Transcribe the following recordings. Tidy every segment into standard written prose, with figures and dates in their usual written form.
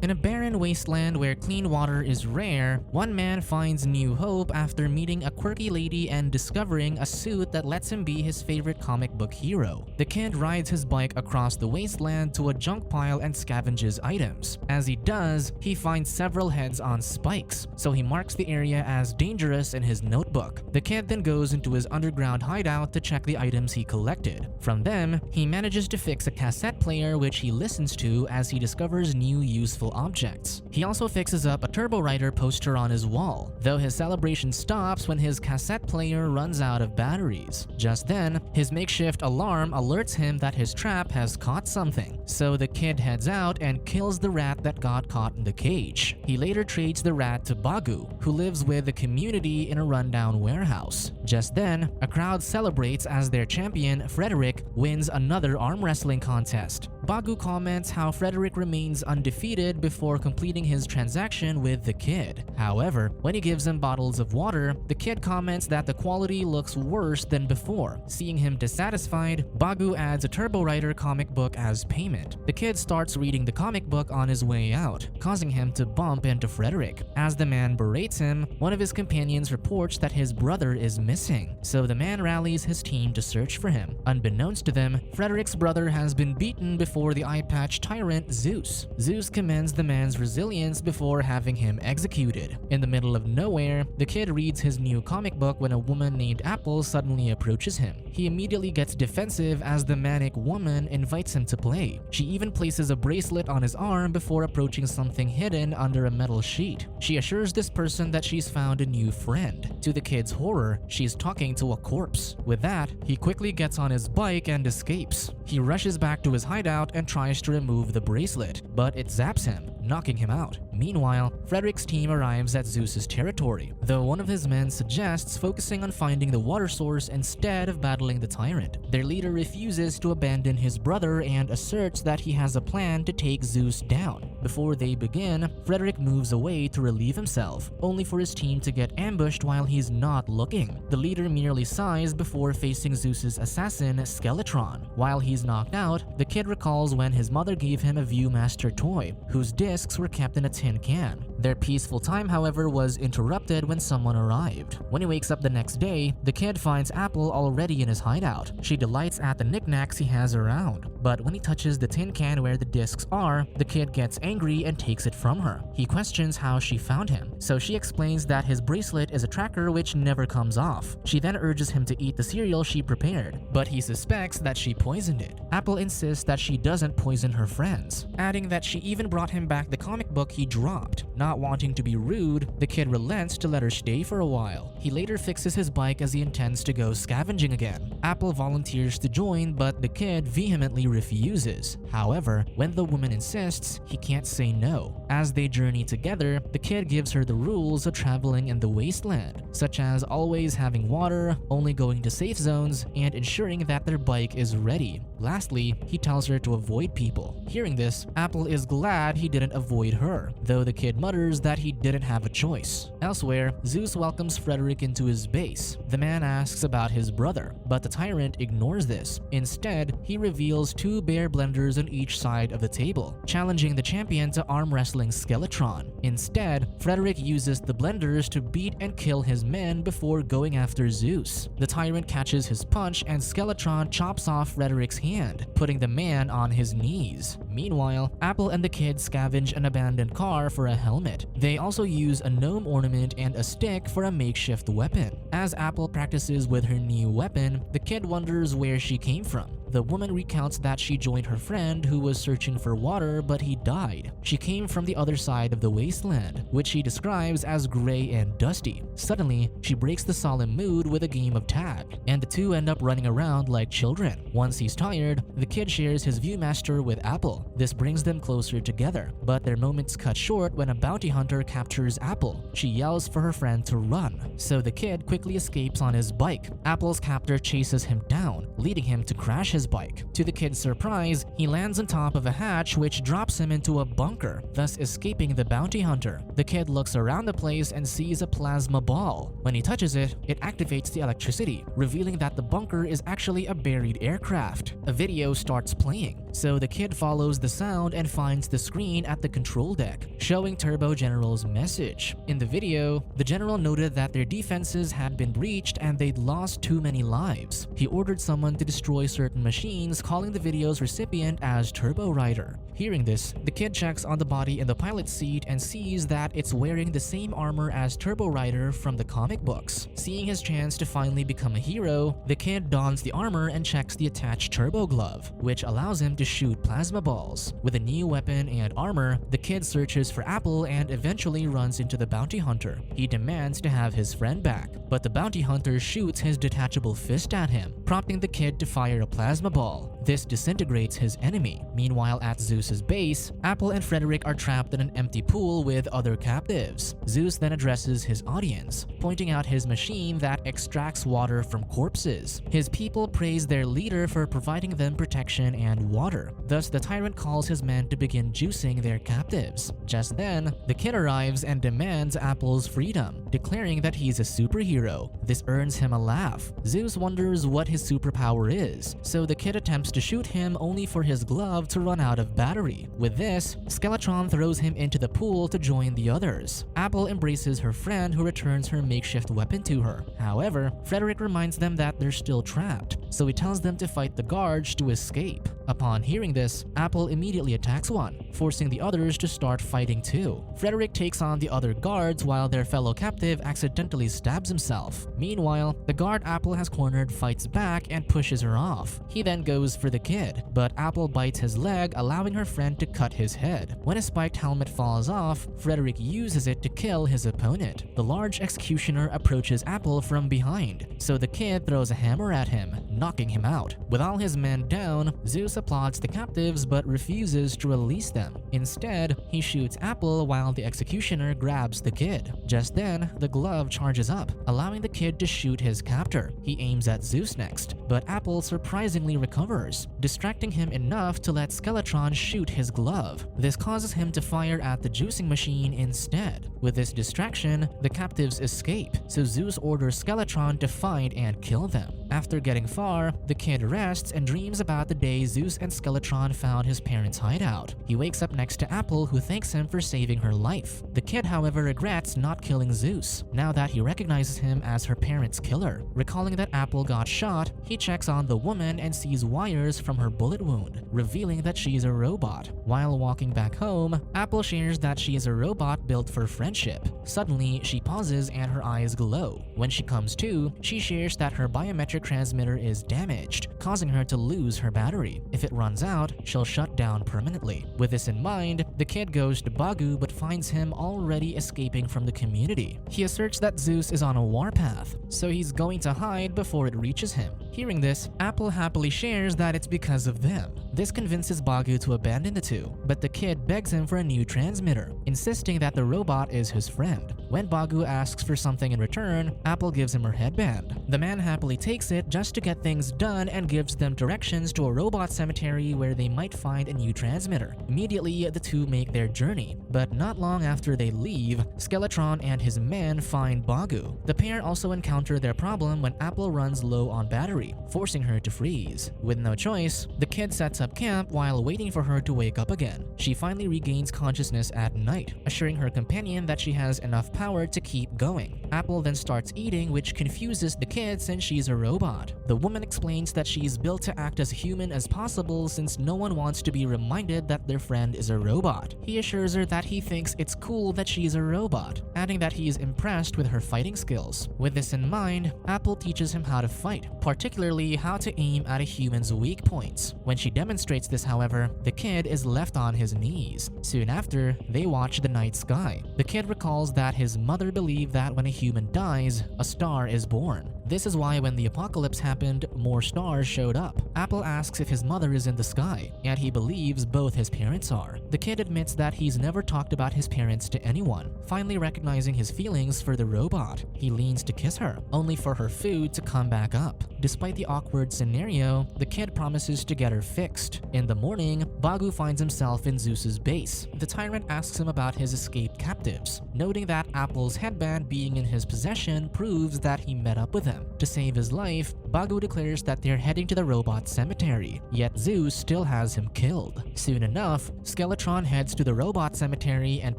In a barren wasteland where clean water is rare, one man finds new hope after meeting a quirky lady and discovering a suit that lets him be his favorite comic book hero. The kid rides his bike across the wasteland to a junk pile and scavenges items. As he does, he finds several heads on spikes, so he marks the area as dangerous in his notebook. The kid then goes into his underground hideout to check the items he collected. From them, he manages to fix a cassette player which he listens to as he discovers new useful objects. He also fixes up a Turbo Rider poster on his wall, though his celebration stops when his cassette player runs out of batteries. Just then, his makeshift alarm alerts him that his trap has caught something, so the kid heads out and kills the rat that got caught in the cage. He later trades the rat to Bagu, who lives with the community in a rundown warehouse. Just then, a crowd celebrates as their champion, Frederick, wins another arm wrestling contest. Bagu comments how Frederick remains undefeated before completing his transaction with the kid. However, when he gives him bottles of water, the kid comments that the quality looks worse than before. Seeing him dissatisfied, Bagu adds a Turbo Rider comic book as payment. The kid starts reading the comic book on his way out, causing him to bump into Frederick. As the man berates him, one of his companions reports that his brother is missing, so the man rallies his team to search for him. Unbeknownst to them, Frederick's brother has been beaten before the eye-patch tyrant Zeus. Zeus commends the man's resilience before having him executed. In the middle of nowhere, the kid reads his new comic book when a woman named Apple suddenly approaches him. He immediately gets defensive as the manic woman invites him to play. She even places a bracelet on his arm before approaching something hidden under a metal sheet. She assures this person that she's found a new friend. To the kid's horror, she's talking to a corpse. With that, he quickly gets on his bike and escapes. He rushes back to his hideout and tries to remove the bracelet, but it zaps him, knocking him out. Meanwhile, Frederick's team arrives at Zeus's territory, though one of his men suggests focusing on finding the water source instead of battling the tyrant. Their leader refuses to abandon his brother and asserts that he has a plan to take Zeus down. Before they begin, Frederick moves away to relieve himself, only for his team to get ambushed while he's not looking. The leader merely sighs before facing Zeus's assassin, Skeletron. While he's knocked out, the kid recalls when his mother gave him a Viewmaster toy, whose discs were kept in a tin can. Their peaceful time, however, was interrupted when someone arrived. When he wakes up the next day, the kid finds Apple already in his hideout. She delights at the knickknacks he has around, but when he touches the tin can where the discs are, the kid gets angry and takes it from her. He questions how she found him, so she explains that his bracelet is a tracker which never comes off. She then urges him to eat the cereal she prepared, but he suspects that she poisoned it. Apple insists that she doesn't poison her friends, adding that she even brought him back the comic book he dropped. Not wanting to be rude, the kid relents to let her stay for a while. He later fixes his bike as he intends to go scavenging again. Apple volunteers to join, but the kid vehemently refuses. However, when the woman insists, he can't say no. As they journey together, the kid gives her the rules of traveling in the wasteland, such as always having water, only going to safe zones, and ensuring that their bike is ready. Lastly, he tells her to avoid people. Hearing this, Apple is glad he didn't avoid her, though the kid mutters that he didn't have a choice. Elsewhere, Zeus welcomes Frederick into his base. The man asks about his brother, but the tyrant ignores this. Instead, he reveals two bear blenders on each side of the table, challenging the champion to arm wrestling Skeletron. Instead, Frederick uses the blenders to beat and kill his men before going after Zeus. The tyrant catches his punch and Skeletron chops off Frederick's hand, putting the man on his knees. Meanwhile, Apple and the kid scavenge an abandoned car for a helmet. They also use a gnome ornament and a stick for a makeshift weapon. As Apple practices with her new weapon, the kid wonders where she came from. The woman recounts that she joined her friend who was searching for water, but he died. She came from the other side of the wasteland, which she describes as gray and dusty. Suddenly, she breaks the solemn mood with a game of tag, and the two end up running around like children. Once he's tired, the kid shares his Viewmaster with Apple. This brings them closer together, but their moments cut short when a bounty hunter captures Apple. She yells for her friend to run, so the kid quickly escapes on his bike. Apple's captor chases him down, leading him to crash his his bike. To the kid's surprise, he lands on top of a hatch which drops him into a bunker, thus escaping the bounty hunter. The kid looks around the place and sees a plasma ball. When he touches it, it activates the electricity, revealing that the bunker is actually a buried aircraft. A video starts playing, so the kid follows the sound and finds the screen at the control deck, showing Turbo General's message. In the video, the general noted that their defenses had been breached and they'd lost too many lives. He ordered someone to destroy certain machines, calling the video's recipient as Turbo Rider. Hearing this, the kid checks on the body in the pilot's seat and sees that it's wearing the same armor as Turbo Rider from the comic books. Seeing his chance to finally become a hero, the kid dons the armor and checks the attached turbo glove, which allows him to shoot plasma balls. With a new weapon and armor, the kid searches for Apple and eventually runs into the bounty hunter. He demands to have his friend back, but the bounty hunter shoots his detachable fist at him, prompting the kid to fire a plasma ball. This disintegrates his enemy. Meanwhile, at Zeus's base, Apple and Frederick are trapped in an empty pool with other captives. Zeus then addresses his audience, pointing out his machine that extracts water from corpses. His people praise their leader for providing them protection and water. Thus, the tyrant calls his men to begin juicing their captives. Just then, the kid arrives and demands Apple's freedom, declaring that he's a superhero. This earns him a laugh. Zeus wonders what his superpower is, so the kid attempts to shoot him only for his glove to run out of battery. With this, Skeletron throws him into the pool to join the others. Apple embraces her friend, who returns her makeshift weapon to her. However, Frederick reminds them that they're still trapped, so he tells them to fight the guards to escape. Upon hearing this, Apple immediately attacks one, forcing the others to start fighting too. Frederick takes on the other guards while their fellow captive accidentally stabs himself. Meanwhile, the guard Apple has cornered fights back and pushes her off. He then goes for the kid, but Apple bites his leg, allowing her friend to cut his head. When a spiked helmet falls off, Frederick uses it to kill his opponent. The large executioner approaches Apple from behind, so the kid throws a hammer at him, knocking him out. With all his men down, Zeus applauds the captives but refuses to release them. Instead, he shoots Apple while the executioner grabs the kid. Just then, the glove charges up, allowing the kid to shoot his captor. He aims at Zeus next, but Apple surprisingly recovers, distracting him enough to let Skeletron shoot his glove. This causes him to fire at the juicing machine instead. With this distraction, the captives escape, so Zeus orders Skeletron to find and kill them. After getting far, the kid rests and dreams about the day Zeus and Skeletron found his parents' hideout. He wakes up next to Apple, who thanks him for saving her life. The kid, however, regrets not killing Zeus, now that he recognizes him as her parents' killer. Recalling that Apple got shot, he checks on the woman and sees wires from her bullet wound, revealing that she's a robot. While walking back home, Apple shares that she is a robot built for friendship. Suddenly, she pauses and her eyes glow. When she comes to, she shares that her biometric transmitter is damaged, causing her to lose her battery. If it runs out, she'll shut down permanently. With this in mind, the kid goes to Bagu but finds him already escaping from the community. He asserts that Zeus is on a warpath, so he's going to hide before it reaches him. Hearing this, Apple happily shares that it's because of them. This convinces Bagu to abandon the two, but the kid begs him for a new transmitter, insisting that the robot is his friend. When Bagu asks for something in return, Apple gives him her headband. The man happily takes it just to get things done and gives them directions to a robot cemetery where they might find a new transmitter. Immediately, the two make their journey, but not long after they leave, Skeletron and his men find Bagu. The pair also encounter their problem when Apple runs low on battery, forcing her to freeze. With no choice, the kid sets up camp while waiting for her to wake up again. She finally regains consciousness at night, assuring her companion that she has enough power to keep going. Apple then starts eating, which confuses the kid since she's a robot. The woman explains that she's built to act as human as possible since no one wants to be reminded that their friend is a robot. He assures her that he thinks it's cool that she's a robot, adding that he is impressed with her fighting skills. With this in mind, Apple teaches him how to fight, particularly how to aim at a human's weak points. When she demonstrates this, however, the kid is left on his knees. Soon after, they watch the night sky. The kid recalls that his mother believed that when a human dies, a star is born. This is why when the apocalypse happened, more stars showed up. Apple asks if his mother is in the sky, and he believes both his parents are. The kid admits that he's never talked about his parents to anyone, finally recognizing his feelings for the robot. He leans to kiss her, only for her food to come back up. Despite the awkward scenario, the kid promises to get her fixed. In the morning, Bagu finds himself in Zeus's base. The tyrant asks him about his escaped captives, noting that Apple's headband being in his possession proves that he met up with him. To save his life, Bagu declares that they're heading to the robot cemetery, yet Zeus still has him killed. Soon enough, Skeletron heads to the robot cemetery and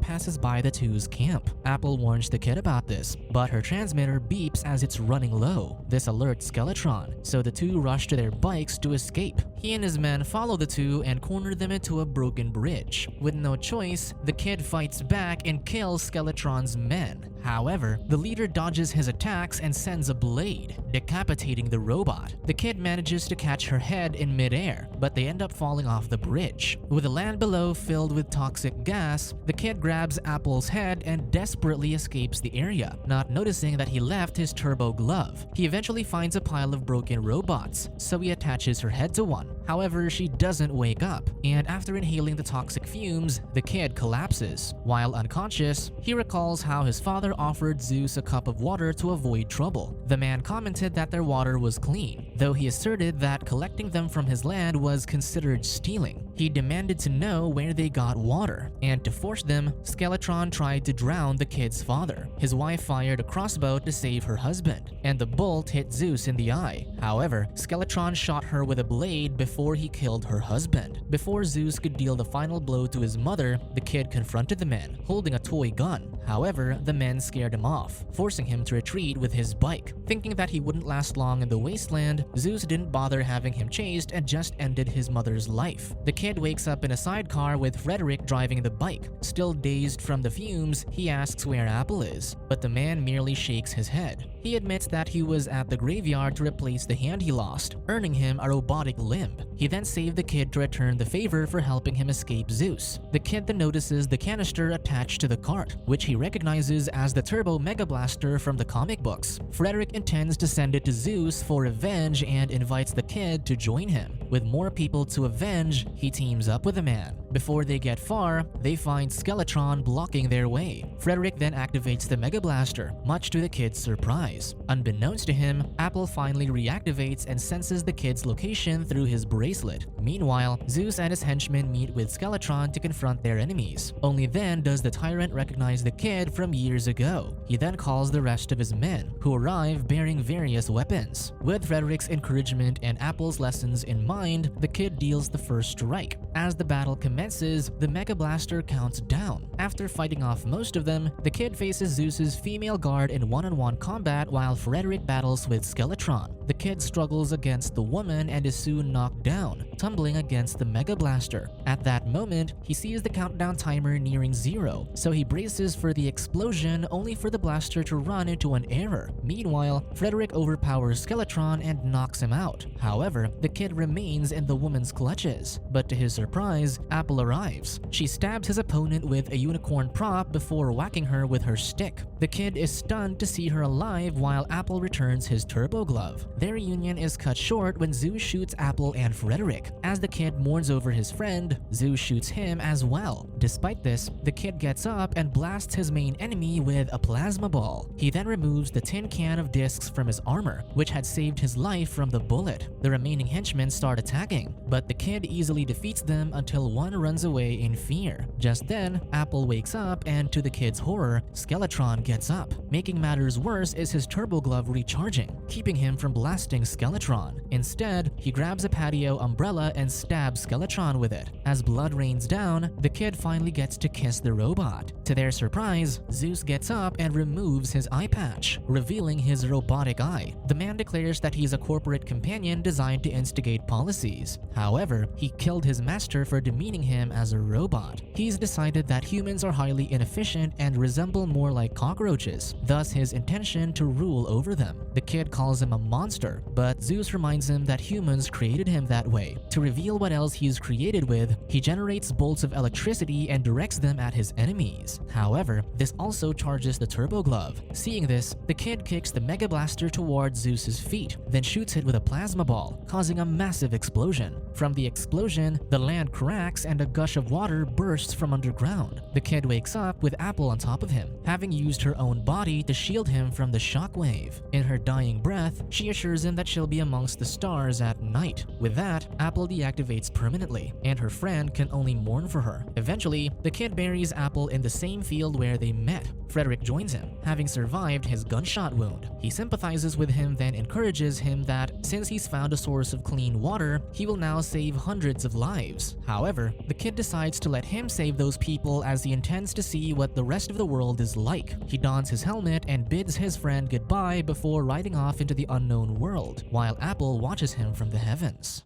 passes by the two's camp. Apple warns the kid about this, but her transmitter beeps as it's running low. This alerts Skeletron, so the two rush to their bikes to escape. He and his men follow the two and corner them into a broken bridge. With no choice, the kid fights back and kills Skeletron's men. However, the leader dodges his attacks and sends a blade, decapitating the robot. The kid manages to catch her head in midair, but they end up falling off the bridge. With the land below filled with toxic gas, the kid grabs Apple's head and desperately escapes the area, not noticing that he left his turbo glove. He eventually finds a pile of broken robots, so he attaches her head to one. However, she doesn't wake up, and after inhaling the toxic fumes, the kid collapses. While unconscious, he recalls how his father offered Zeus a cup of water to avoid trouble. The man commented that their water was clean, though he asserted that collecting them from his land was considered stealing. He demanded to know where they got water, and to force them, Skeletron tried to drown the kid's father. His wife fired a crossbow to save her husband, and the bolt hit Zeus in the eye. However, Skeletron shot her with a blade before he killed her husband. Before Zeus could deal the final blow to his mother, the kid confronted the men, holding a toy gun. However, the men scared him off, forcing him to retreat with his bike. Thinking that he wouldn't last long in the wasteland, Zeus didn't bother having him chased and just ended his mother's life. The kid wakes up in a sidecar with Frederick driving the bike. Still dazed from the fumes, he asks where Apple is, but the man merely shakes his head. He admits that he was at the graveyard to replace the hand he lost, earning him a robotic limb. He then saved the kid to return the favor for helping him escape Zeus. The kid then notices the canister attached to the cart, which he recognizes as the Turbo Mega Blaster from the comic books. Frederick intends to send it to Zeus for revenge and invites the kid to join him. With more people to avenge, he teams up with the man. Before they get far, they find Skeletron blocking their way. Frederick then activates the Mega Blaster, much to the kid's surprise. Unbeknownst to him, Apple finally reactivates and senses the kid's location through his bracelet. Meanwhile, Zeus and his henchmen meet with Skeletron to confront their enemies. Only then does the tyrant recognize the kid from years ago. He then calls the rest of his men, who arrive bearing various weapons. With Frederick's encouragement and Apple's lessons in mind, the kid deals the first strike. As the battle commences, the Mega Blaster counts down. After fighting off most of them, the kid faces Zeus's female guard in one-on-one combat while Frederick battles with Skeletron. The kid struggles against the woman and is soon knocked down, tumbling against the Mega Blaster. At that moment, he sees the countdown timer nearing 0, so he braces for the explosion only for the blaster to run into an error. Meanwhile, Frederick overpowers Skeletron and knocks him out. However, the kid remains in the woman's clutches, but to his surprise, Apple arrives. She stabs his opponent with a unicorn prop before whacking her with her stick. The kid is stunned to see her alive while Apple returns his turbo glove. Their reunion is cut short when Zeus shoots Apple and Frederick. As the kid mourns over his friend, Zeus shoots him as well. Despite this, the kid gets up and blasts his main enemy with a plasma ball. He then removes the tin can of discs from his armor, which had saved his life from the bullet. The remaining henchmen start attacking, but the kid easily defeats them until one runs away in fear. Just then, Apple wakes up and to the kid's horror, Skeletron gets up. Making matters worse is his turbo glove recharging, keeping him from blasting Skeletron. Instead, he grabs a patio umbrella and stabs Skeletron with it. As blood rains down, the kid finally gets to kiss the robot. To their surprise, Zeus gets up and removes his eye patch, revealing his robotic eye. The man declares that he's a corporate companion designed to instigate policies. However, he killed his master for demeaning him as a robot. He's decided that humans are highly inefficient and resemble more like cockroaches, thus his intention to rule over them. The kid calls him a monster, but Zeus reminds him that humans created him that way. To reveal what else he's created with, he generates bolts of electricity and directs them at his enemies. However, However, this also charges the turbo glove. Seeing this, the kid kicks the Mega Blaster towards Zeus's feet, then shoots it with a plasma ball, causing a massive explosion. From the explosion, the land cracks and a gush of water bursts from underground. The kid wakes up with Apple on top of him, having used her own body to shield him from the shockwave. In her dying breath, she assures him that she'll be amongst the stars at night. With that, Apple deactivates permanently, and her friend can only mourn for her. Eventually, the kid buries Apple in the same field where they met. Frederick joins him, having survived his gunshot wound. He sympathizes with him, then encourages him that since he's found a source of clean water, he will now save hundreds of lives. However, the kid decides to let him save those people as he intends to see what the rest of the world is like. He dons his helmet and bids his friend goodbye before riding off into the unknown world, while Apple watches him from the heavens.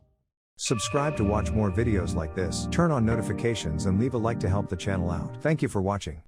Subscribe to watch more videos like this, turn on notifications and leave a like to help the channel out. Thank you for watching.